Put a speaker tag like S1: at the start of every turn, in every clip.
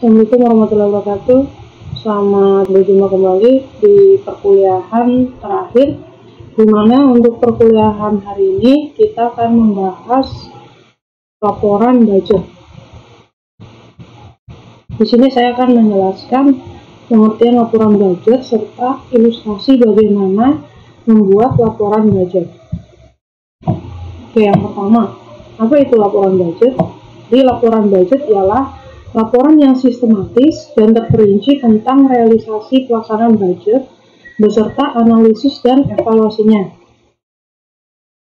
S1: Assalamualaikum warahmatullahi wabarakatuh. Selamat berjumpa kembali di perkuliahan terakhir, di mana untuk perkuliahan hari ini kita akan membahas laporan budget. Di sini saya akan menjelaskan pengertian laporan budget serta ilustrasi bagaimana membuat laporan budget. Oke, yang pertama, apa itu laporan budget? Jadi laporan budget ialah laporan yang sistematis dan terperinci tentang realisasi pelaksanaan budget beserta analisis dan evaluasinya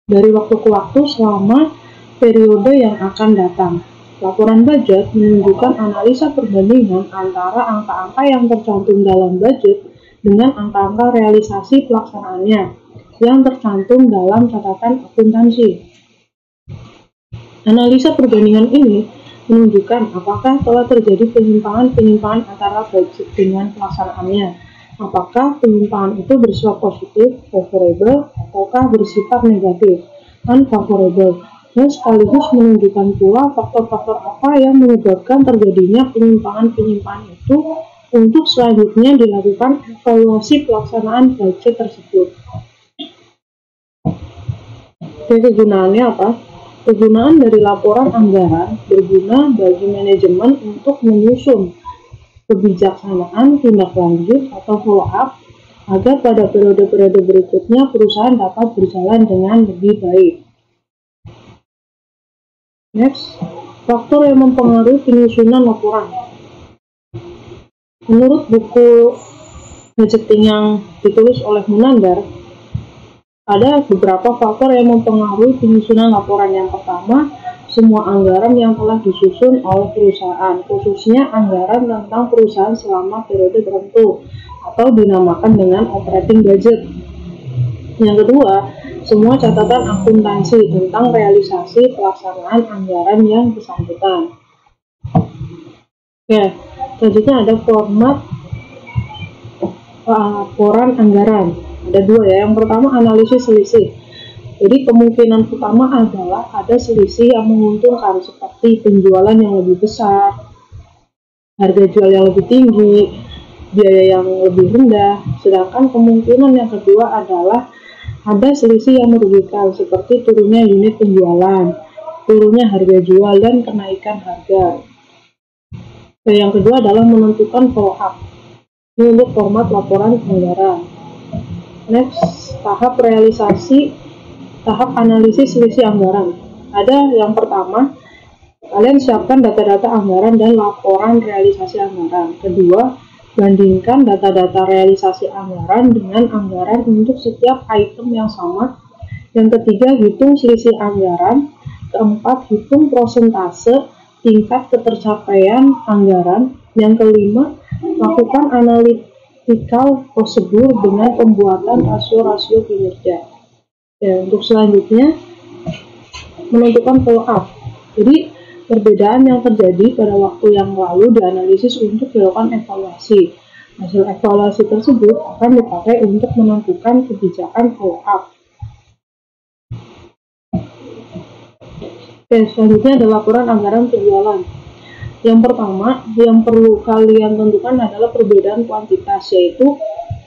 S1: dari waktu ke waktu selama periode yang akan datang. Laporan budget menunjukkan analisa perbandingan antara angka-angka yang tercantum dalam budget dengan angka-angka realisasi pelaksanaannya yang tercantum dalam catatan akuntansi. Analisa perbandingan ini menunjukkan apakah telah terjadi penyimpangan antara budget dengan pelaksanaannya. Apakah penyimpangan itu bersifat positif, favorable, ataukah bersifat negatif, unfavorable, dan sekaligus menunjukkan pula faktor-faktor apa yang menyebabkan terjadinya penyimpangan itu untuk selanjutnya dilakukan evaluasi pelaksanaan budget tersebut. Kegunaannya apa? Kegunaan dari laporan anggaran berguna bagi manajemen untuk menyusun kebijaksanaan tindak lanjut atau follow up agar pada periode-periode berikutnya perusahaan dapat berjalan dengan lebih baik. Next, faktor yang mempengaruhi penyusunan laporan. Menurut buku budgeting yang ditulis oleh Munandar, ada beberapa faktor yang mempengaruhi penyusunan laporan. Yang pertama, semua anggaran yang telah disusun oleh perusahaan, khususnya anggaran tentang perusahaan selama periode tertentu atau dinamakan dengan operating budget. Yang kedua, semua catatan akuntansi tentang realisasi pelaksanaan anggaran yang bersangkutan. Oke, selanjutnya ada format laporan anggaran. Ada dua ya, yang pertama analisis selisih. Jadi kemungkinan pertama adalah ada selisih yang menguntungkan seperti penjualan yang lebih besar, harga jual yang lebih tinggi, biaya yang lebih rendah. Sedangkan kemungkinan yang kedua adalah ada selisih yang merugikan seperti turunnya unit penjualan, turunnya harga jual, dan kenaikan harga. Dan yang kedua adalah menentukan follow up. Ini untuk format laporan anggaran. Next, tahap analisis selisih anggaran. Ada yang pertama, kalian siapkan data-data anggaran dan laporan realisasi anggaran. Kedua, bandingkan data-data realisasi anggaran dengan anggaran untuk setiap item yang sama. Yang ketiga, hitung selisih anggaran. Keempat, hitung prosentase tingkat ketercapaian anggaran. Yang kelima, lakukan analytical prosedur dengan pembuatan rasio-rasio kinerja. Ya, untuk selanjutnya menentukan follow up. Jadi perbedaan yang terjadi pada waktu yang lalu dianalisis untuk dilakukan evaluasi. Hasil evaluasi tersebut akan dipakai untuk menentukan kebijakan follow up. Oke, selanjutnya ada laporan anggaran penjualan. Yang pertama yang perlu kalian tentukan adalah perbedaan kuantitas, yaitu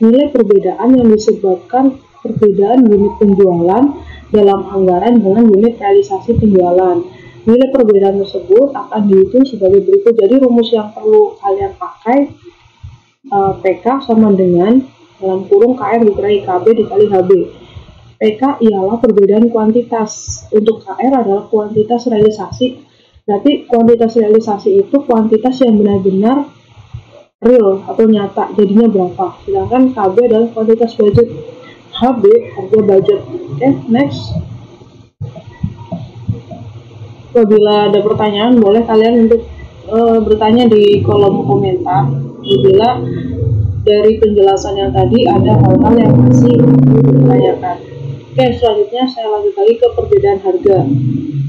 S1: nilai perbedaan yang disebabkan perbedaan unit penjualan dalam anggaran dengan unit realisasi penjualan. Nilai perbedaan tersebut akan dihitung sebagai berikut. Jadi rumus yang perlu kalian pakai, PK sama dengan dalam kurung KR dikurangi KB dikali HB. PK ialah perbedaan kuantitas, untuk KR adalah kuantitas realisasi. Berarti kuantitas realisasi itu kuantitas yang benar-benar real atau nyata, jadinya berapa. Sedangkan KB adalah kuantitas budget, HB harga budget. Oke, next. Apabila ada pertanyaan, boleh kalian untuk bertanya di kolom komentar. Apabila dari penjelasan yang tadi ada hal-hal yang masih ditanyakan. Oke, selanjutnya saya lanjut lagi ke perbedaan harga,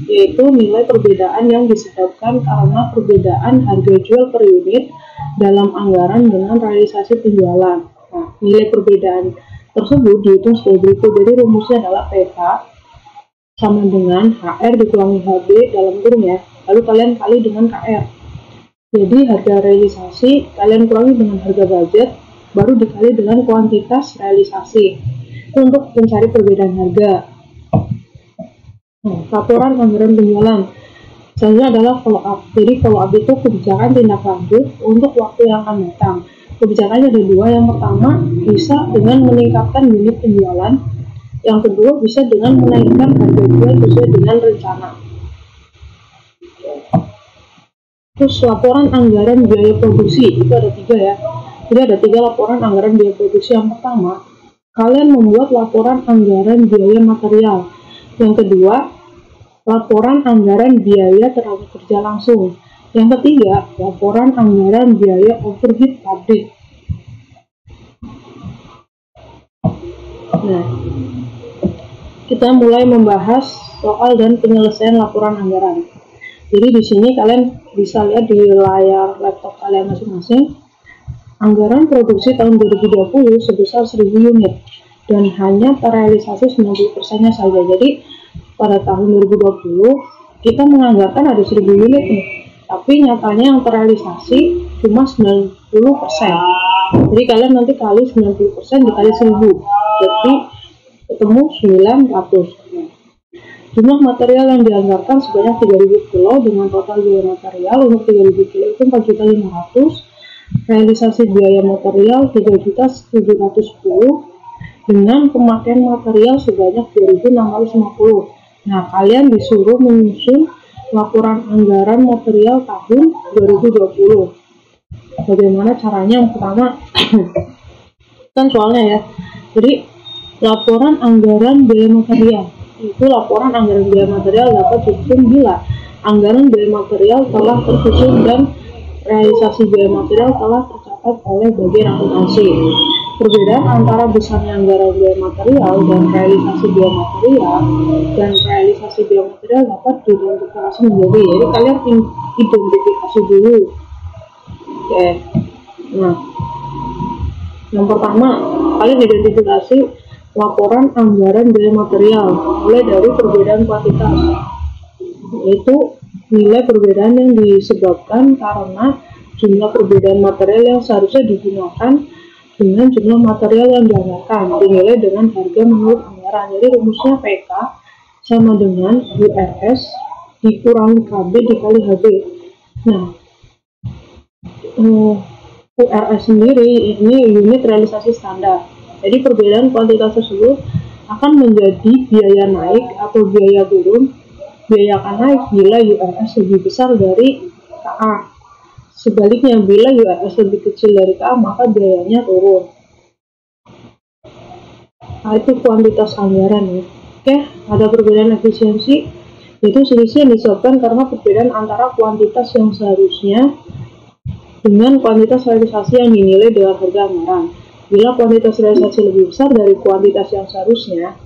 S1: yaitu nilai perbedaan yang disebabkan karena perbedaan harga jual per unit dalam anggaran dengan realisasi penjualan. Nah, nilai perbedaan tersebut dihitung sebagai berikut. Jadi rumusnya adalah PK sama dengan HR dikurangi HB dalam kurung ya, lalu kalian kali dengan KR. Jadi harga realisasi kalian kurangi dengan harga budget, baru dikali dengan kuantitas realisasi. Itu untuk mencari perbedaan harga. Nah, laporan anggaran penjualan. Selanjutnya adalah follow up. Jadi follow up itu kebijakan tindak lanjut untuk waktu yang akan datang. Kebijakannya ada dua. Yang pertama bisa dengan meningkatkan unit penjualan. Yang kedua bisa dengan menaikkan harga jual sesuai dengan rencana. Terus laporan anggaran biaya produksi itu ada 3 ya. Jadi ada 3 laporan anggaran biaya produksi. Yang pertama, kalian membuat laporan anggaran biaya material. Yang kedua, laporan anggaran biaya tenaga kerja langsung. Yang ketiga, laporan anggaran biaya overhead pabrik. Nah, kita mulai membahas soal dan penyelesaian laporan anggaran. Jadi di sini kalian bisa lihat di layar laptop kalian masing-masing. Anggaran produksi tahun 2020 sebesar 1000 unit dan hanya terrealisasi 90%-nya saja. Jadi pada tahun 2020 kita menganggarkan ada 1000 unit nih, tapi nyatanya yang terrealisasi cuma 90%. Jadi kalian nanti kali 90% dikali 1000, jadi ketemu 900. Jumlah material yang dianggarkan sebanyak 3000 kilo dengan total biaya material untuk 3000 kilo itu 4.500.000. Realisasi biaya material 3.710 dengan pemakaian material sebanyak 2.650. Nah, kalian disuruh menyusun laporan anggaran material tahun 2020. Bagaimana caranya? Yang pertama, kan soalnya ya. Jadi, laporan anggaran biaya material. Itu laporan anggaran biaya material dapat disusun bila anggaran biaya material telah tersusun dan realisasi biaya material telah tercatat oleh bagian akuntansi. Perbedaan antara besarnya anggaran biaya material dan realisasi biaya material dapat diidentifikasi menjadi. Jadi kalian identifikasi dulu. Oke. Nah, yang pertama kalian identifikasi laporan anggaran biaya material mulai dari perbedaan kuantitas, yaitu nilai perbedaan yang disebabkan karena jumlah perbedaan material yang seharusnya digunakan dengan jumlah material yang dianggarkan dinilai dengan harga menurut anggaran. Jadi rumusnya PK sama dengan URS dikurangi KB dikali HB. Nah, URS sendiri ini unit realisasi standar. Jadi perbedaan kuantitas tersebut akan menjadi biaya naik atau biaya turun. Biaya akan naik bila URS lebih besar dari KA. Sebaliknya, bila URS lebih kecil dari KA, maka biayanya turun. Nah, itu kuantitas anggaran ya. Oke, ada perbedaan efisiensi, yaitu selisih yang disebabkan karena perbedaan antara kuantitas yang seharusnya dengan kuantitas realisasi yang dinilai dengan harga anggaran. Bila kuantitas realisasi lebih besar dari kuantitas yang seharusnya,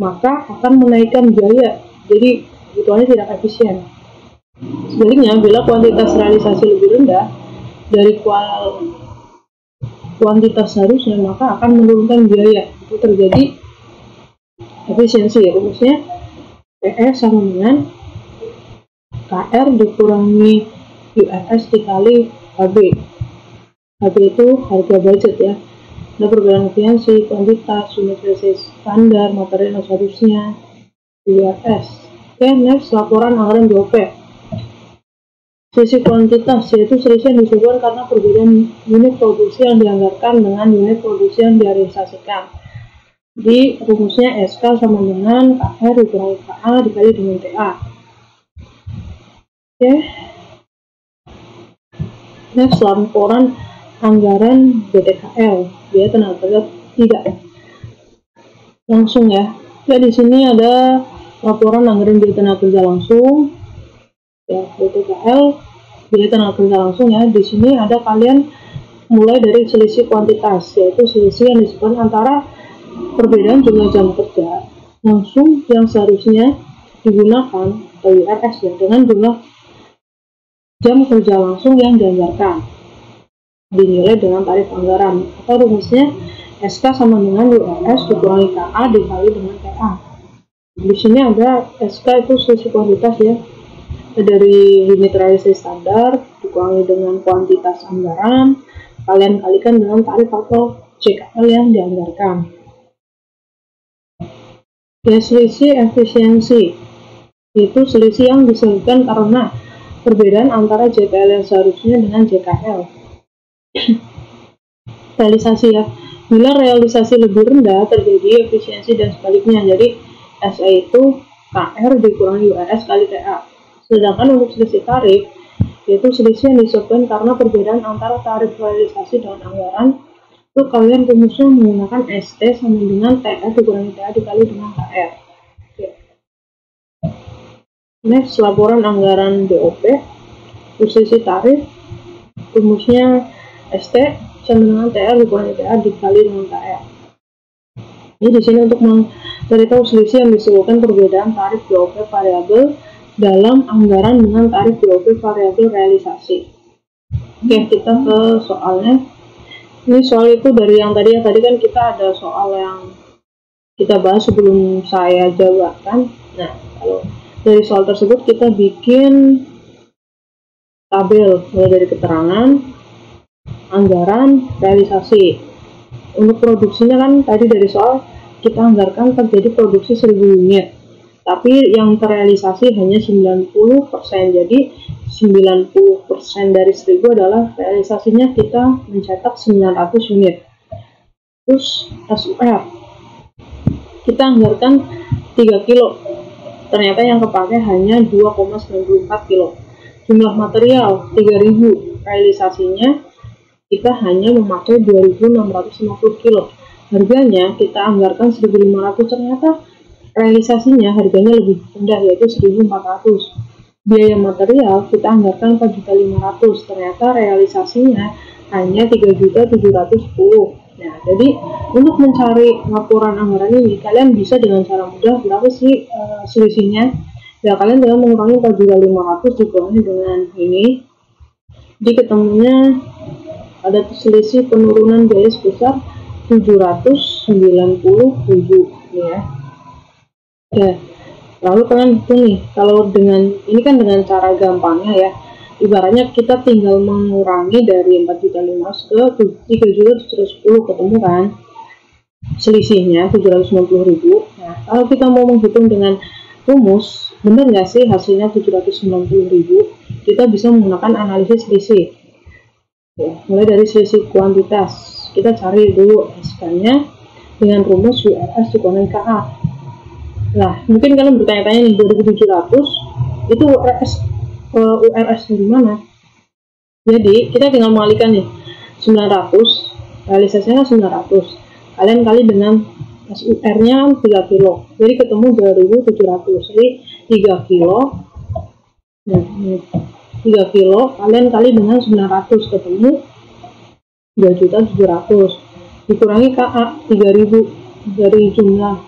S1: maka akan menaikkan biaya. Jadi, hitungannya tidak efisien. Sebaliknya, bila kuantitas realisasi lebih rendah dari kuantitas seharusnya, maka akan menurunkan biaya. Itu terjadi efisiensi. Rumusnya PS sama dengan KR dikurangi URS dikali HB. HB itu harga budget ya. Ada perbedaan efisiensi, kuantitas, unit realisasi standar, material yang seharusnya, URS. Oke, next laporan anggaran BOP. Selisih kuantitas, yaitu selisih yang disebabkan karena perbedaan unit produksi yang dianggarkan dengan unit produksi yang direalisasikan. Di rumusnya SK sama dengan KR dikurangi KA dikali dengan TA. Oke. Next, laporan anggaran BTKL, biaya tenaga kerja tidak langsung ya. Ya, di sini ada laporan anggaran biaya tenaga kerja langsung. Ya, BTKL biaya tenaga kerja langsung ya. Di sini ada kalian mulai dari selisih kuantitas, yaitu selisih yang disebut antara perbedaan jumlah jam kerja langsung yang seharusnya digunakan atau URS ya dengan jumlah jam kerja langsung yang dianggarkan dinilai dengan tarif anggaran, atau rumusnya SK sama dengan URS dikurangi KA dikali dengan TA. Di sini ada SK itu selisih kuantitas ya, dari unit realisasi standar dikurangi dikurangi dengan kuantitas anggaran, kalian kalikan dengan tarif atau JKL yang dianggarkan. Selisih efisiensi itu selisih yang disebabkan karena perbedaan antara JKL yang seharusnya dengan JKL. Realisasi ya, bila realisasi lebih rendah terjadi efisiensi dan sebaliknya. Jadi SE itu KR dikurangi URS kali TA. Sedangkan untuk selisih tarif, yaitu selisih yang disebabkan karena perbedaan antara tarif realisasi dengan anggaran, itu kalian rumusnya menggunakan ST sama dengan TR dikurangi TA dikali dengan KR. Next, laporan anggaran BOP, selisih tarif, rumusnya ST sama dengan TR dikurangi TA dikali dengan KR. Jadi di sini untuk mencari tahu selisih yang disebabkan perbedaan tarif BOP variabel dalam anggaran dengan tarif BOP variabel realisasi. Oke, kita ke soalnya. Ini soal itu dari yang tadi kan kita ada soal yang kita bahas sebelum saya jabarkan. Nah, kalau dari soal tersebut kita bikin tabel mulai dari keterangan, anggaran, realisasi. Untuk produksinya kan tadi dari soal kita anggarkan terjadi produksi 1000 unit, tapi yang terrealisasi hanya 90%. Jadi 90% dari 1000 adalah realisasinya kita mencetak 900 unit. Terus SUR kita anggarkan 3 kilo, ternyata yang kepakai hanya 2,94 kilo. Jumlah material 3000, realisasinya kita hanya memakai 2650 kilo. Harganya kita anggarkan 1500, ternyata realisasinya harganya lebih rendah, yaitu 1400. Biaya material kita anggarkan 4.500, ternyata realisasinya hanya 3.710. Nah, jadi untuk mencari laporan anggaran ini kalian bisa dengan cara mudah. Berapa sih selisihnya? Ya, kalian dengan mengurangi 4.500 dikurangi dengan ini, jadi ketemunya ada selisih penurunan biaya sebesar 797 ya. Oke, lalu kalian hitung nih, kalau dengan ini kan dengan cara gampangnya ya, ibaratnya kita tinggal mengurangi dari 4.500 ke 3.710, ketemu kan selisihnya 790.000. Nah, kalau kita mau menghitung dengan rumus, benar nggak sih hasilnya 790.000? Kita bisa menggunakan analisis selisih. Ya, mulai dari selisih kuantitas, kita cari dulu SK-nya dengan rumus URS dikurangi KA. Nah, mungkin kalian bertanya-tanya nih, 2700 itu URS dari mana? Jadi kita tinggal mengalihkan nih, 900 realisasinya 900, kalian kali dengan SUR-nya 3 kilo, jadi ketemu 2700. Jadi 3 kilo, nah, 3 kilo kalian kali dengan 900, ketemu 2.700, dikurangi KA 3000 dari jumlah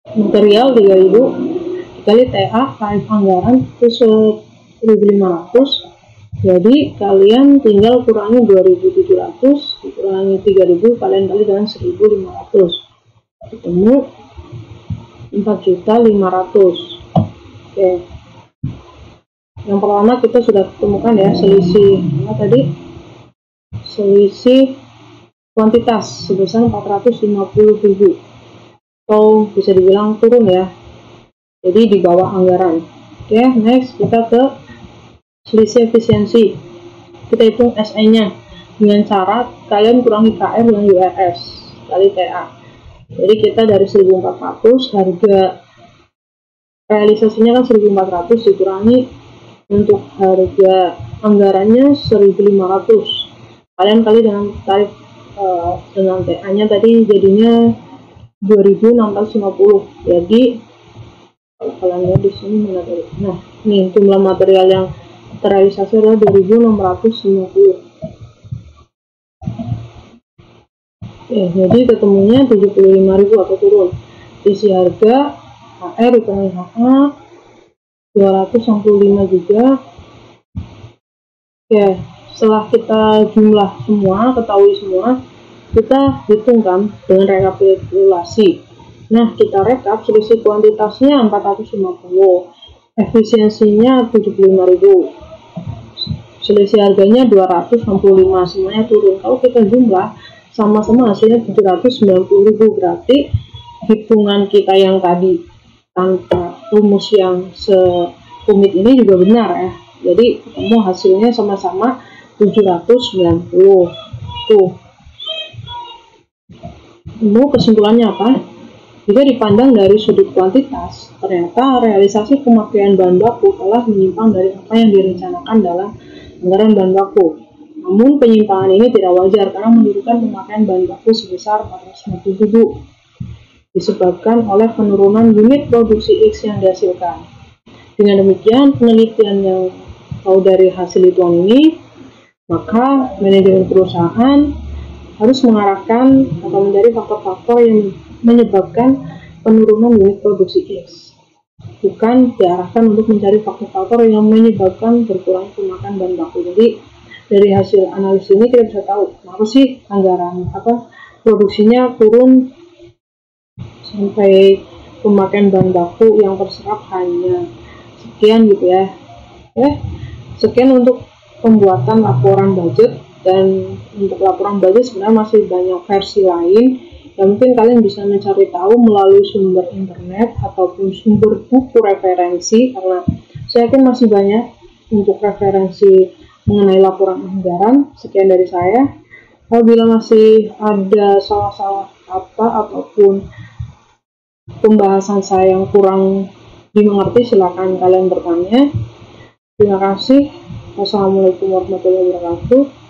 S1: material 3000 dikali TA tarif anggaran itu 1.500. Jadi kalian tinggal kurangi 2.700 dikurangi 3.000, kalian kali dengan 1.500, ketemu 4.500. Oke, yang pertama kita sudah temukan ya selisih tadi, selisih kuantitas sebesar 450.000, atau bisa dibilang turun ya, jadi di bawah anggaran. Oke, next kita ke selisih efisiensi. Kita hitung SE nya dengan cara kalian kurangi KR dengan URS kali TA. Jadi kita dari 1400, harga realisasinya kan 1400 dikurangi untuk harga anggarannya 1500, kalian kali dengan tarif dengan TA nya tadi jadinya 2650. Jadi kalau kalian lihat di sini mana tadi, nah nih jumlah material yang terrealisasi adalah 2650. Jadi ketemunya 75.000 atau turun. Isi harga HR dikurangi HA 265 juga. Oke, setelah kita jumlah semua, ketahui semua, kita hitung kan dengan rekapitulasi. Nah, kita rekap selisih kuantitasnya 450, efisiensinya 75.000, selisih harganya 265, semuanya turun. Kalau kita jumlah sama-sama hasilnya 790.000, berarti hitungan kita yang tadi tanpa rumus yang serumit ini juga benar ya. Jadi ketemu hasilnya sama-sama 790. Tuh. Kesimpulannya apa? Jika dipandang dari sudut kuantitas, ternyata realisasi pemakaian bahan baku telah menyimpang dari apa yang direncanakan dalam anggaran bahan baku. Namun penyimpangan ini tidak wajar karena menunjukkan pemakaian bahan baku sebesar 450.000 disebabkan oleh penurunan unit produksi X yang dihasilkan. Dengan demikian, penelitian yang tahu dari hasil hitungan ini, maka manajemen perusahaan harus mengarahkan atau mencari faktor-faktor yang menyebabkan penurunan unit produksi X, bukan diarahkan untuk mencari faktor-faktor yang menyebabkan berkurang pemakaian bahan baku. Jadi dari hasil analisis ini kita bisa tahu kenapa sih anggaran produksinya turun sampai pemakaian bahan baku yang terserap hanya sekian gitu ya. Sekian untuk pembuatan laporan budget, dan untuk laporan budget sebenarnya masih banyak versi lain yang mungkin kalian bisa mencari tahu melalui sumber internet ataupun sumber buku referensi, karena saya yakin masih banyak untuk referensi mengenai laporan anggaran. Sekian dari saya. Apabila masih ada salah-salah kata ataupun pembahasan saya yang kurang dimengerti, silakan kalian bertanya. Terima kasih. Wassalamualaikum warahmatullahi wabarakatuh.